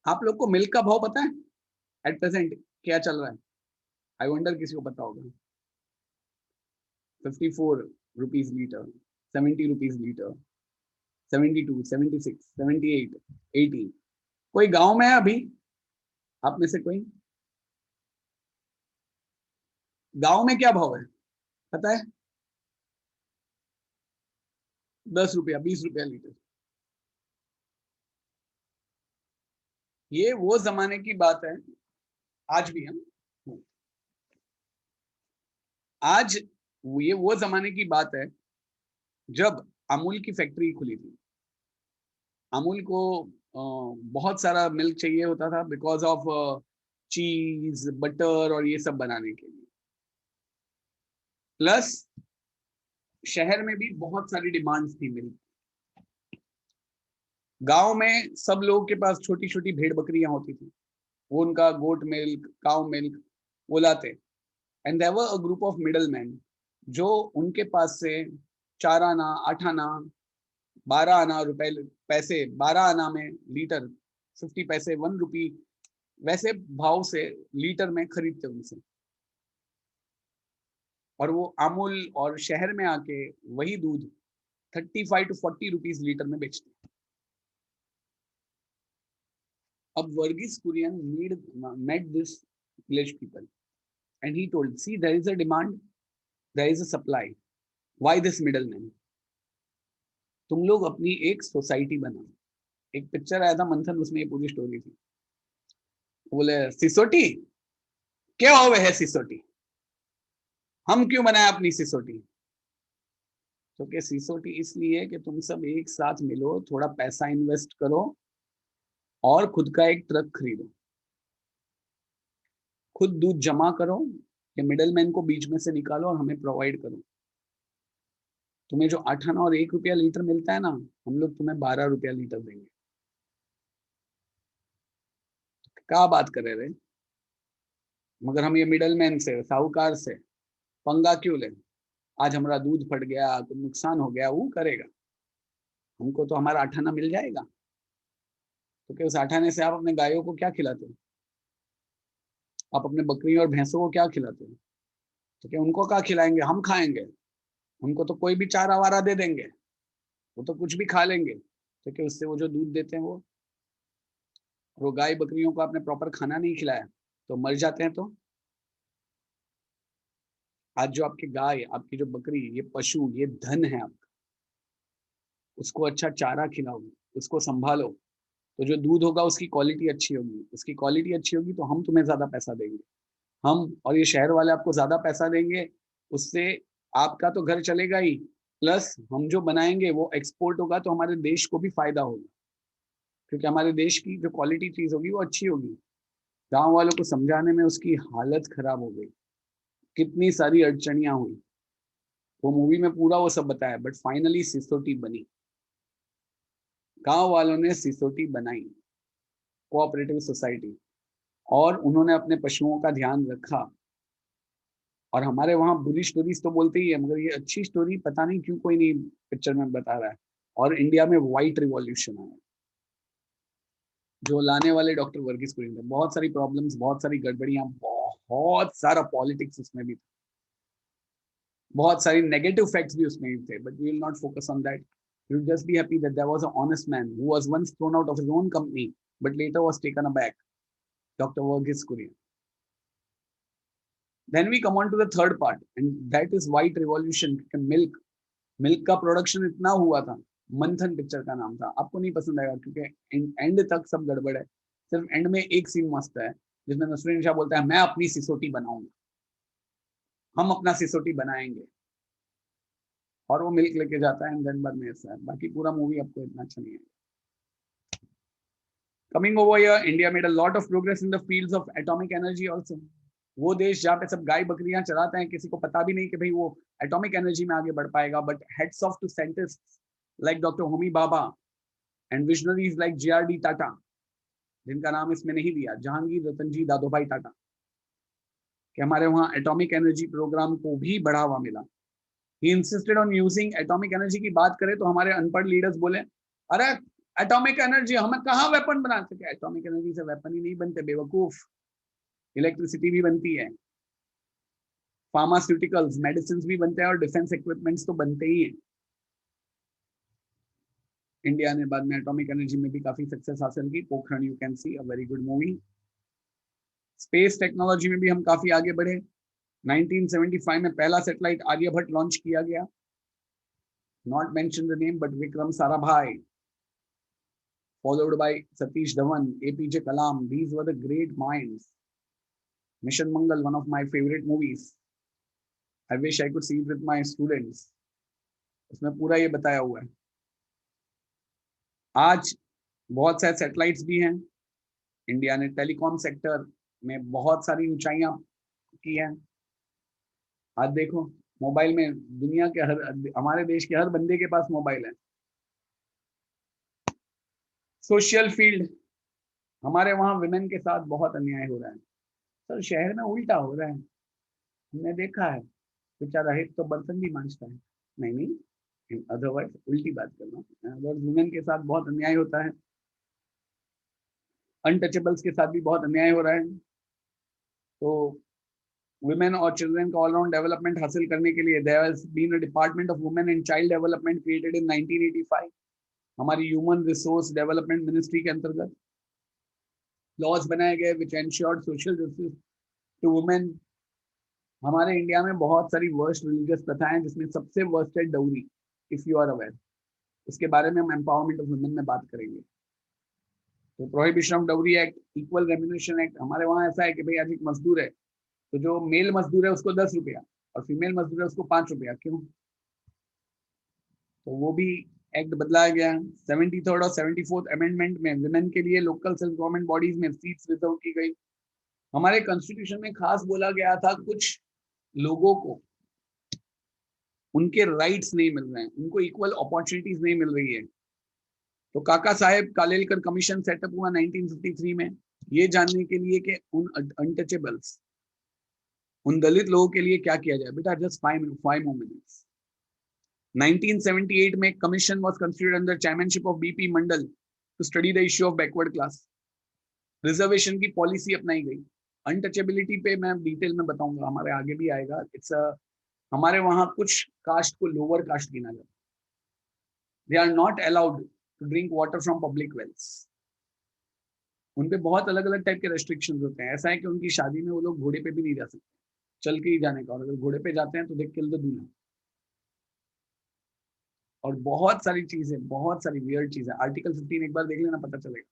आप लोग को मिल्क का भाव पता है एट प्रेजेंट क्या चल रहा है? आई वंडर किसी को पता होगा. 54 रुपीज लीटर, 70 रुपीज लीटर, 72, 76, 78, 80. कोई गांव में है अभी आप में से कोई? गांव में क्या भाव है पता है? 10 रुपया, 20 रुपया लीटर. ये वो जमाने की बात है, आज भी हम आज ये वो जमाने की बात है जब अमूल की फैक्ट्री खुली थी. अमूल को बहुत सारा मिल्क चाहिए होता था बिकॉज ऑफ चीज, बटर और ये सब बनाने के लिए. प्लस शहर में भी बहुत सारी डिमांड्स थी मिल्क. गांव में सब लोगों के पास छोटी छोटी भेड़ बकरियां होती थी, वो उनका गोट मिल्क, काउ मिल्क वो लाते. And there were a group of middle man जो उनके पास से 4 आना, 8 आना, 12 आना रुपए, पैसे 12 आना में लीटर, 50 पैसे, 1 रुपी, वैसे भाव से लीटर में खरीदते उनसे. और वो अमूल और शहर में आके वही दूध 35 to 40 रुपीज लीटर में बेचते. अब Varghese Kurien met this village people and he told, see, there is a demand, there is a supply, why this middleman? तुम लोग अपनी एक सोसाइटी बनाओ. एक पिक्चर आया था मंथन, उसमें ये पूरी स्टोरी थी. बोले सिसोटी क्या हुए है सिसोटी, हम क्यों बनाए अपनी सिसोटी? तो क्या सिसोटी इसलिए कि तुम सब एक साथ मिलो, थोड़ा पैसा इन्वेस्ट करो और खुद का एक ट्रक खरीदो, खुद दूध जमा करो, ये मिडलमैन को बीच में से निकालो और हमें प्रोवाइड करो. तुम्हें जो 8 आना और 1 रुपया लीटर मिलता है ना, हम लोग तुम्हें 12 रुपया लीटर देंगे. क्या बात कर रहे थे? मगर हम ये मिडलमैन से, साहूकार से पंगा क्यों ले? आज हमारा दूध फट गया, कुछ नुकसान हो गया, वो करेगा, हमको तो हमारा 8 आना मिल जाएगा. तो क्या उस 8 आने से आप अपने गायों को क्या खिलाते हो? आप अपने बकरी और भैंसों को क्या खिलाते हो? तो क्या उनको क्या खिलाएंगे? हम खाएंगे, उनको तो कोई भी चारा वारा दे देंगे, वो तो कुछ भी खा लेंगे. तो क्या उससे वो जो दूध देते हैं वो गाय बकरियों को आपने प्रॉपर खाना नहीं खिलाया तो मर जाते हैं. तो आज जो आपकी गाय, आपकी जो बकरी, ये पशु, ये धन है आपका, उसको अच्छा चारा खिलाओ, उसको संभालो, तो जो दूध होगा उसकी क्वालिटी अच्छी होगी. उसकी क्वालिटी अच्छी होगी तो हम तुम्हें ज्यादा पैसा देंगे, हम और ये शहर वाले आपको ज्यादा पैसा देंगे. उससे आपका तो घर चलेगा ही, प्लस हम जो बनाएंगे वो एक्सपोर्ट होगा तो हमारे देश को भी फायदा होगा, क्योंकि हमारे देश की जो क्वालिटी चीज होगी वो अच्छी होगी. गांव वालों को समझाने में उसकी हालत खराब हो गई, कितनी सारी अड़चनियां हुई. वो मूवी में पूरा वो सब बताया, बट फाइनली सिसोटी बनी. गांव वालों ने सिसोटी बनाई, कोऑपरेटिव सोसाइटी, और उन्होंने अपने पशुओं का ध्यान रखा. और हमारे वहाँ बुरी स्टोरीज तो बोलते ही है, मगर ये अच्छी स्टोरी पता नहीं क्यों कोई नहीं पिक्चर में बता रहा है. और इंडिया में व्हाइट रिवॉल्यूशन आया जो लाने वाले डॉक्टर वर्गीस कुरियन थे. बहुत सारी प्रॉब्लम्स, बहुत सारी गड़बड़ियां, बहुत सारा पॉलिटिक्स उसमें भी, बहुत सारी नेगेटिव फैक्ट्स भी उसमें थे, but we will not focus on that. You will just be happy that there was an honest man who was once thrown out of his own company, but later was taken aback. Dr. Verghese Kurian. Then we come on to the third part, and that is white revolution. Milk का प्रोडक्शन इतना हुआ था, मंथन पिक्चर का नाम था, आपको नहीं पसंद आएगा क्योंकि एंड तक सब गड़बड़ है, सिर्फ एंड में एक सीन मस्त है जिसमें नसरुद्दीन शाह बोलता है मैं अपनी सिसोटी बनाऊंगा, हम अपना सिसोटी बनाएंगे, और वो मिल्क लेके जाता है एंड देन बाद में ऐसा है। बाकी पूरा मूवी आपको इतना अच्छा नहीं है। Coming over here, India made a lot of progress in the fields of atomic energy also. वो देश जहाँ पे सब गाय बकरियां चराते हैं, किसी को पता भी नहीं कि भाई वो एटॉमिक एनर्जी में आगे बढ़ पाएगा, but heads off to scientists like doctor Homi Bhabha and visionaries like JRD Tata, जिनका नाम इसमें नहीं दिया, जहांगीर रतन जी दादोभाई टाटा, कि हमारे वहाँ एटॉमिक एनर्जी प्रोग्राम को भी बढ़ावा मिला। He insisted on using atomic energy की बात करें तो हमारे अनपढ़ लीडर्स बोले अरे एटॉमिक एनर्जी हमें कहाँ वेपन बना सके, एटॉमिक एनर्जी से वेपन ही नहीं बनते बेवकूफ, इलेक्ट्रिसिटी भी बनती है, फार्मास्यूटिकल्स मेडिसिन भी बनते हैं और डिफेंस इक्विपमेंट्स तो बनते ही हैं। इंडिया ने बाद में एटॉमिक एनर्जी में भी काफी सक्सेस हासिल की, Pokhran you can see a very good movie. Space technology में भी हम काफी आगे बढ़े। 1975 में पहला सैटेलाइट आर्यभट्ट लॉन्च किया गया, not mention the name but Vikram Sarabhai, followed by Satish Dhawan, APJ Kalam. These were the great minds. Mission Mangal, one of my favorite movies. I wish I could see it with my students. उसमें पूरा ये बताया हुआ है। आज बहुत सारे सैटेलाइट्स भी हैं। इंडिया ने टेलीकॉम सेक्टर में बहुत सारी ऊंचाइयां की हैं। आज देखो मोबाइल में दुनिया के हमारे देश के हर बंदे के पास मोबाइल है। सोशल फील्ड, हमारे वहाँ विमेन के साथ बहुत अन्याय हो रहा है सर, शहर में उल्टा हो रहा है, हमने देखा है। बेचारा हित तो बर्तन भी मांझता है, नहीं अदरवाइज उल्टी बात कर रहा हूँ, अगर वुमेन के साथ बहुत अन्याय होता है, अनटचेबल्स के साथ भी बहुत अन्याय हो रहा है। तो वुमेन और चिल्ड्रन का ऑलराउंड डेवलपमेंट हासिल करने के लिए there has been a department of women and child development created in 1985, हमारी ह्यूमन रिसोर्स डेवलपमेंट मिनिस्ट्री के अंतर्गत लॉज बनाए गए which ensured social justice to women. हमारे इंडिया में बहुत सारी वर्स्ट रिलीजियस प्रथाएं हैं, जिसमें सबसे वर्स्ट है dowry, if you are aware. उसके बारे में हम एम्पावरमेंट ऑफ वुमेन में बात करेंगे। तो prohibition of dowry act, equal remuneration act, हमारे वहाँ ऐसा है कि भाई आज एक मजदूर है तो जो मेल मजदूर है उसको 10 रुपया और फीमेल मजदूर है उसको 5 रुपया, क्यों? तो वो भी एक्ट बदलाया गया। 73rd और 74th अमेंडमेंट में वुमेन के लिए लोकल सेल्फ गवर्नमेंट बॉडीज में सीट्स रिजर्व की गई। हमारे कॉन्स्टिट्यूशन में खास बोला गया था कुछ लोगों को उनके राइट्स नहीं मिल रहे हैं, उनको इक्वल अपॉर्चुनिटीज नहीं मिल रही है। तो काका साहेब कालेलकर कमीशन सेटअप हुआ 1953 में, ये जानने के लिए कि उन अनटचेबल्स, उन दलित लोगों के लिए क्या किया जाए। बेटा जस्ट 5 more minutes। 1978 में commission was constituted under chairmanship of BP Mandal to study the issue of backward class. Reservation की पॉलिसी अपनाई गई। अनटचेबिलिटी पे मैं डिटेल में बताऊंगा, हमारे आगे भी आएगा। हमारे वहां कुछ कास्ट को लोअर कास्ट गिना जाता है। They are not allowed to drink water from public wells. उनपे बहुत अलग अलग टाइप के रेस्ट्रिक्शंस होते हैं। ऐसा है कि उनकी शादी में वो लोग घोड़े पे भी नहीं जा सकते, चल के ही जाने का, और अगर घोड़े पे जाते हैं तो दे किल द दूल्हा। और बहुत सारी चीजें, बहुत सारी वियर्ड चीजें। आर्टिकल 15 एक बार देख लेना, पता चलेगा।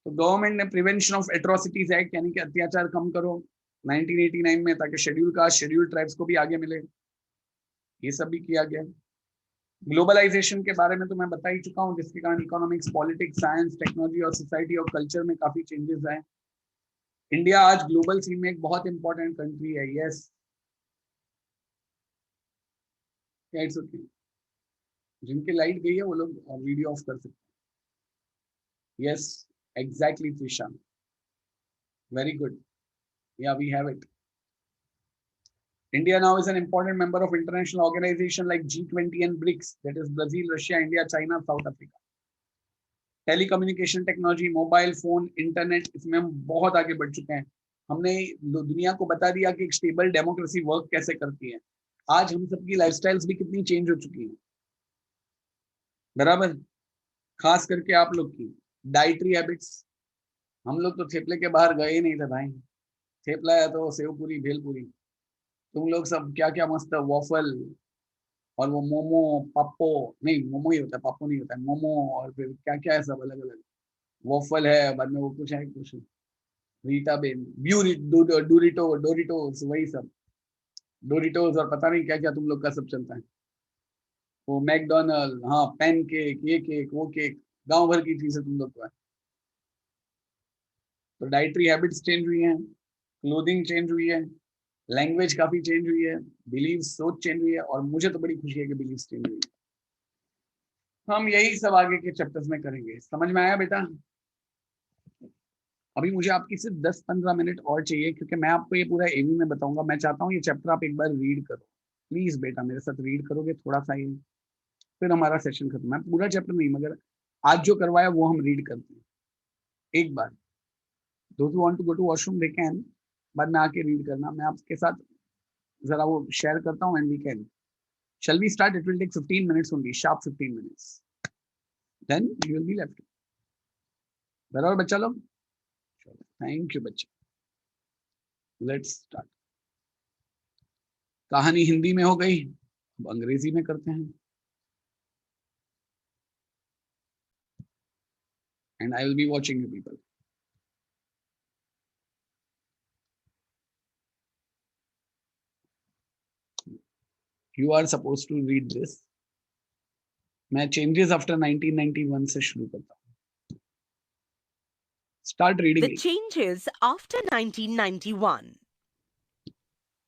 तो गवर्नमेंट ने प्रिवेंशन ऑफ एट्रोसिटीज एक्ट, यानी कि अत्याचार कम करो, 1989 में, ताकि शेड्यूल कास्ट शेड्यूल ट्राइब्स को भी आगे मिले, ये सब भी किया गया। ग्लोबलाइजेशन के बारे में तो मैं बता ही चुका हूँ, जिसके कारण इकोनॉमिक्स, पॉलिटिक्स, साइंस, टेक्नोलॉजी और सोसाइटी और कल्चर में काफी चेंजेस आए। इंडिया आज ग्लोबल सीन में एक बहुत इंपॉर्टेंट कंट्री है। Yes, it's okay. जिनकी लाइट गई है वो लोग वीडियो ऑफ कर सकते हैं। Yes, exactly Trisha, very good, yeah we have it. India now is an important member of international organizations like G20 and BRICS, that is Brazil, Russia, India, China, South Africa. Telecommunication technology, mobile phone, internet, इसमें हम बहुत आगे बढ़ चुके हैं। हमने दुनिया को बता दिया कि एक स्टेबल डेमोक्रेसी वर्क कैसे करती है। आज हम सबकी लाइफस्टाइल्स भी कितनी चेंज हो चुकी हैं, बराबर, खास करके आप लोग की डाइटरी हैबिट्स। हम लोग तो थेपले के बाहर गए ही नहीं थे भाई। थेपला है तो सेव पूरी भेल पूरी। तुम लोग सब क्या क्या मस्त वॉफल और वो मोमो पप्पो, नहीं मोमो ही होता है, पप्पो नहीं होता है, मोमो। और फिर क्या क्या है सब अलग अलग। वॉफल है, बाद में वो कुछ है कुछ, रीता बेन ब्यूरी डोरिटो डोरिटोस वही सब। डोरिटोस और पता नहीं क्या क्या तुम लोग का सब चलता है। वो मैकडोनल्ड, हाँ पैन केक, ये केक वो केक, गांव भर की चीजें तुम लोग का है। तो डाइटरी हैबिट्स चेंज हुई हैं, क्लोथिंग चेंज हुई है, लैंग्वेज काफी चेंज हुई है, बिलीव सोच चेंज हुई है, और मुझे तो बड़ी खुशी है कि बिलीव चेंज हुई है। हम यही सब आगे के चैप्टर्स में करेंगे। समझ में आया बेटा? अभी मुझे आपकी सिर्फ 10-15 मिनट और चाहिए, क्योंकि मैं आपको ये पूरा एवी में बताऊंगा। मैं चाहता हूँ ये चैप्टर आप एक बार रीड करो। प्लीज बेटा मेरे साथ रीड करोगे थोड़ा सा ही, फिर हमारा सेशन खत्म है। पूरा चैप्टर नहीं, मगर आज जो करवाया वो हम रीड करते हैं एक बार। Those who want to go to washroom they can, बाद में आके रीड करना। मैं आपके साथ जरा वो शेयर करता हूँ and we can, shall we start? It will take 15 minutes only, sharp 15 minutes, then you will be left. बराबर बच्चा लोग? थैंक यू बच्चे, लेट्स स्टार्ट। कहानी हिंदी में हो गई, अब अंग्रेजी में करते हैं। And I will be watching you people. You are suppose to read this. मैं चेंजेस आफ्टर 1991 से शुरू करता हूँ। Start reading. The changes after 1991.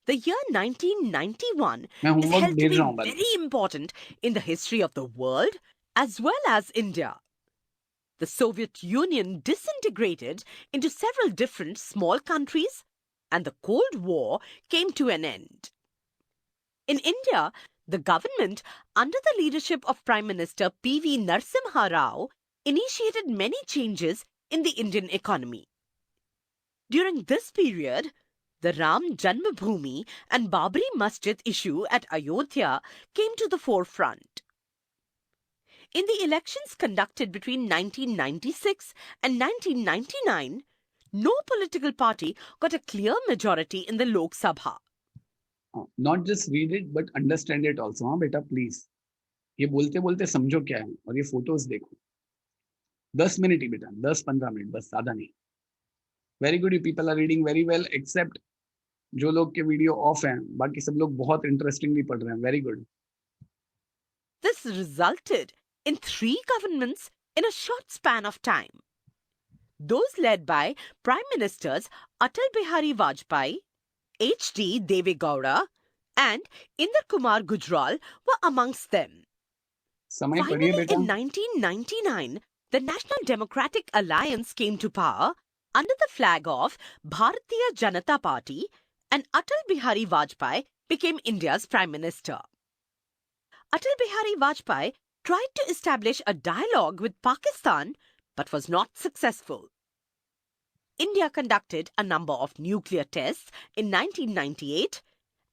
The year 1991 मैं is होमवर्क held to भेज be रहा हूँ बाद में। very important in the history of the world as well as India. The Soviet Union disintegrated into several different small countries, and the Cold War came to an end. In India, the government, under the leadership of Prime Minister P.V. Narasimha Rao, initiated many changes in the Indian economy. During this period, the Ram Janmabhoomi and Babri Masjid issue at Ayodhya came to the forefront. In the elections conducted between 1996 and 1999, no political party got a clear majority in the Lok Sabha. Not just read it but understand it also. हाँ बेटा प्लीज, ये बोलते बोलते समझो क्या है, और ये फोटोज देखो। 10 मिनट ही बेटा, 10-15 मिनट बस, ज्यादा नहीं। Very good, you people are reading very well, except जो लोग के वीडियो ऑफ हैं, बाकी सब लोग बहुत इंटरेस्टिंगली पढ़ रहे हैं। Very good. This resulted in 3 governments in a short span of time. Those led by Prime Ministers Atal Bihari Vajpayee, H.D. Deve Gowda, and Inder Kumar Gujral were amongst them. समय पढ़िए Finally, बेटा। in 1999, the National Democratic Alliance came to power under the flag of Bharatiya Janata Party, and Atal Bihari Vajpayee became India's Prime Minister. Atal Bihari Vajpayee tried to establish a dialogue with Pakistan but was not successful. India conducted a number of nuclear tests in 1998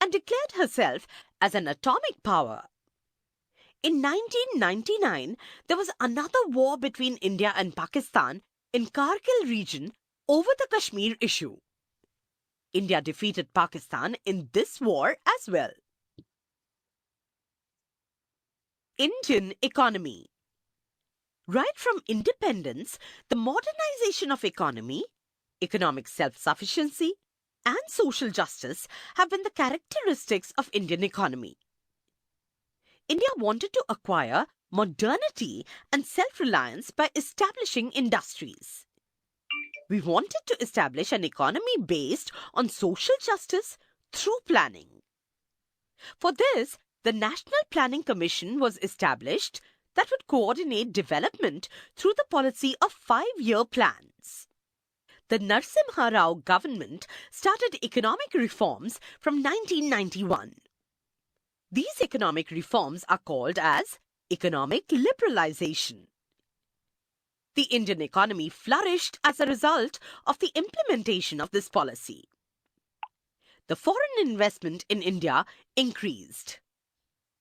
and declared herself as an atomic power. In 1999, there was another war between India and Pakistan in Kargil region over the Kashmir issue. India defeated Pakistan in this war as well. Indian economy. Right from independence, the modernization of economy, economic self-sufficiency, and social justice have been the characteristics of Indian economy. India wanted to acquire modernity and self-reliance by establishing industries. We wanted to establish an economy based on social justice through planning. For this, the National Planning Commission was established that would coordinate development through the policy of 5-year plans. The Narasimha Rao government started economic reforms from 1991. These economic reforms are called as economic liberalization. The Indian economy flourished as a result of the implementation of this policy. The foreign investment in India increased.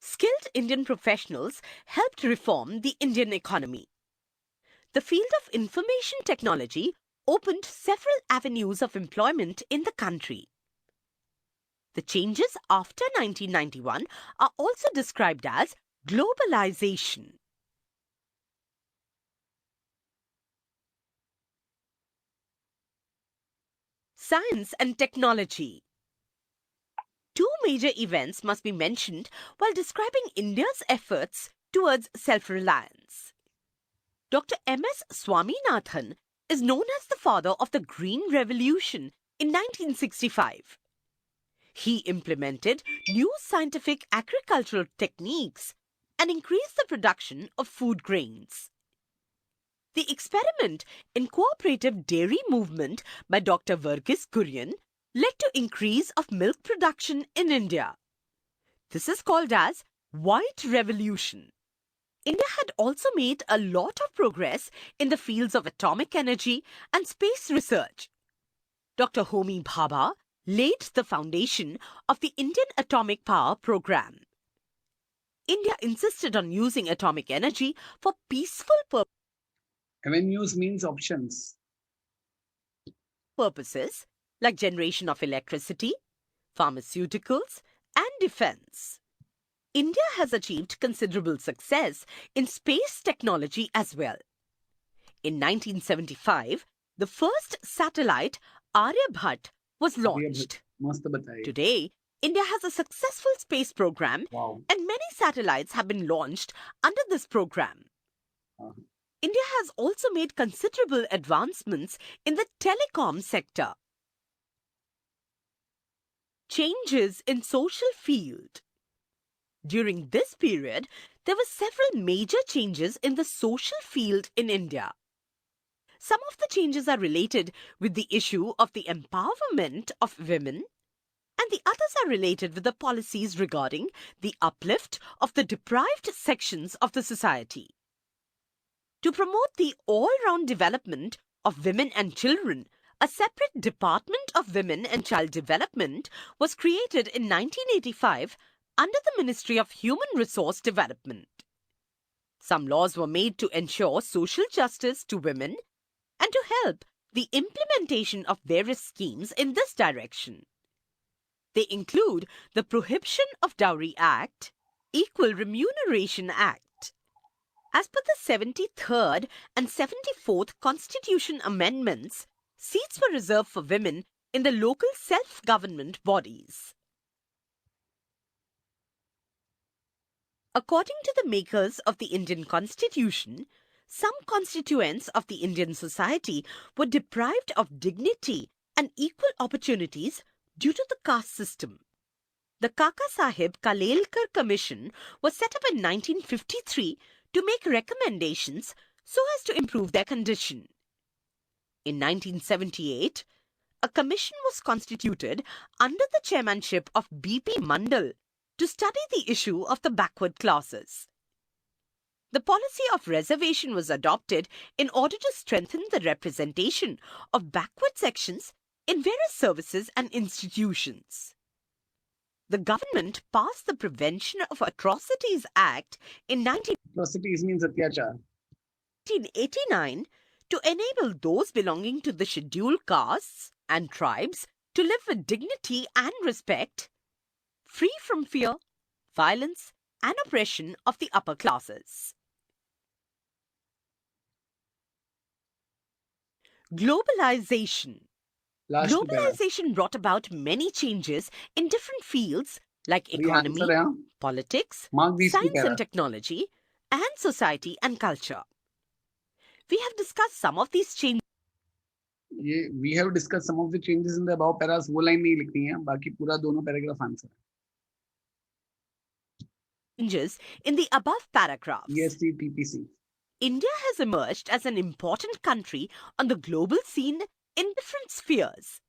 Skilled Indian professionals helped reform the Indian economy. The field of information technology opened several avenues of employment in the country. The changes after 1991 are also described as globalization. Science and technology. Two major events must be mentioned while describing India's efforts towards self-reliance. Dr. M.S. Swaminathan is known as the father of the Green Revolution in 1965. He implemented new scientific agricultural techniques and increased the production of food grains. The experiment in cooperative dairy movement by Dr. Verghese Kurian led to increase of milk production in India. This is called as White Revolution. India had also made a lot of progress in the fields of atomic energy and space research. Dr. Homi Bhabha laid the foundation of the Indian Atomic Power Program. India insisted on using atomic energy for peaceful Avenues means options. purposes like generation of electricity, pharmaceuticals, and defense. India has achieved considerable success in space technology as well. In 1975, the first satellite, Aryabhat, was launched. मस्त बताइए. Today, India has a successful space program Wow. and many satellites have been launched under this program. India has also made considerable advancements in the telecom sector. Changes in social field. During this period, there were several major changes in the social field in India. Some of the changes are related with the issue of the empowerment of women, and the others are related with the policies regarding the uplift of the deprived sections of the society. To promote the all-round development of women and children, a separate Department of Women and Child Development was created in 1985 under the Ministry of Human Resource Development. Some laws were made to ensure social justice to women and to help the implementation of various schemes in this direction. They include the Prohibition of Dowry Act, Equal Remuneration Act. As per the 73rd and 74th Constitution Amendments, seats were reserved for women in the local self-government bodies. According to the makers of the Indian Constitution, some constituents of the Indian society were deprived of dignity and equal opportunities due to the caste system. The Kaka Sahib Kalelkar Commission was set up in 1953 to make recommendations so as to improve their condition. In 1978, a commission was constituted under the chairmanship of B.P. Mandal to study the issue of the backward classes. The policy of reservation was adopted in order to strengthen the representation of backward sections in various services and institutions. The government passed the Prevention of Atrocities Act in Atrocities means अत्याचार. 1989 to enable those belonging to the scheduled castes and tribes to live with dignity and respect, free from fear, violence, and oppression of the upper classes. Globalization. Globalization brought about many changes in different fields like economy, politics, science and technology, and society and culture. We have discussed some of these changes. We have discussed some of the changes in the above paras. वो line नहीं लिखनी है, बाकी पूरा दोनों paragraph answer. Changes in the above paragraphs. EST, TPC. India has emerged as an important country on the global scene in different spheres.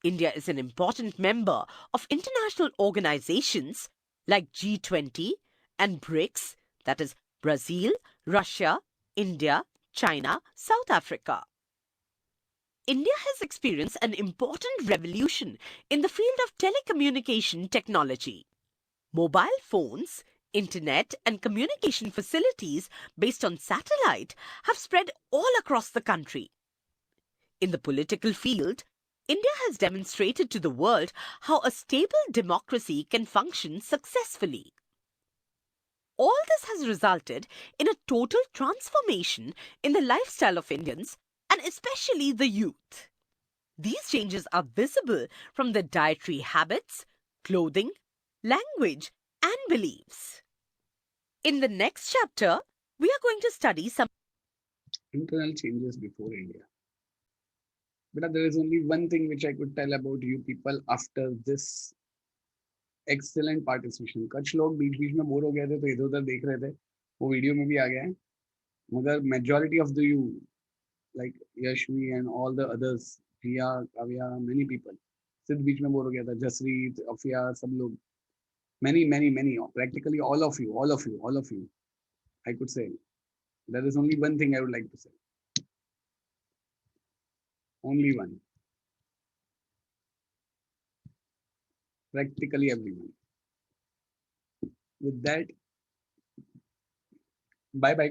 India is an important member of international organizations like G20 and BRICS, that is Brazil, Russia, India, China, South Africa. India has experienced an important revolution in the field of telecommunication technology. Mobile phones, internet and communication facilities based on satellite have spread all across the country. In the political field, India has demonstrated to the world how a stable democracy can function successfully. All this has resulted in a total transformation in the lifestyle of Indians, and especially the youth. These changes are visible from their dietary habits, clothing, language, and beliefs. In the next chapter, we are going to study some internal changes before India. But there is only one thing which I could tell about you people after this excellent participation. कुछ लोग बीच बीच में बोर हो गए थे तो इधर उधर देख रहे थे, वो वीडियो में भी आ गया है, मगर majority of the you like Yashvi and all the others, Priya, Kavya, many people, सिर्फ बीच में बोर हो गया था, जसरीत, अफिया, सब लोग, many, practically all of you, I could say. There is only one thing I would like to say. Only one. Practically everyone. With that, bye bye.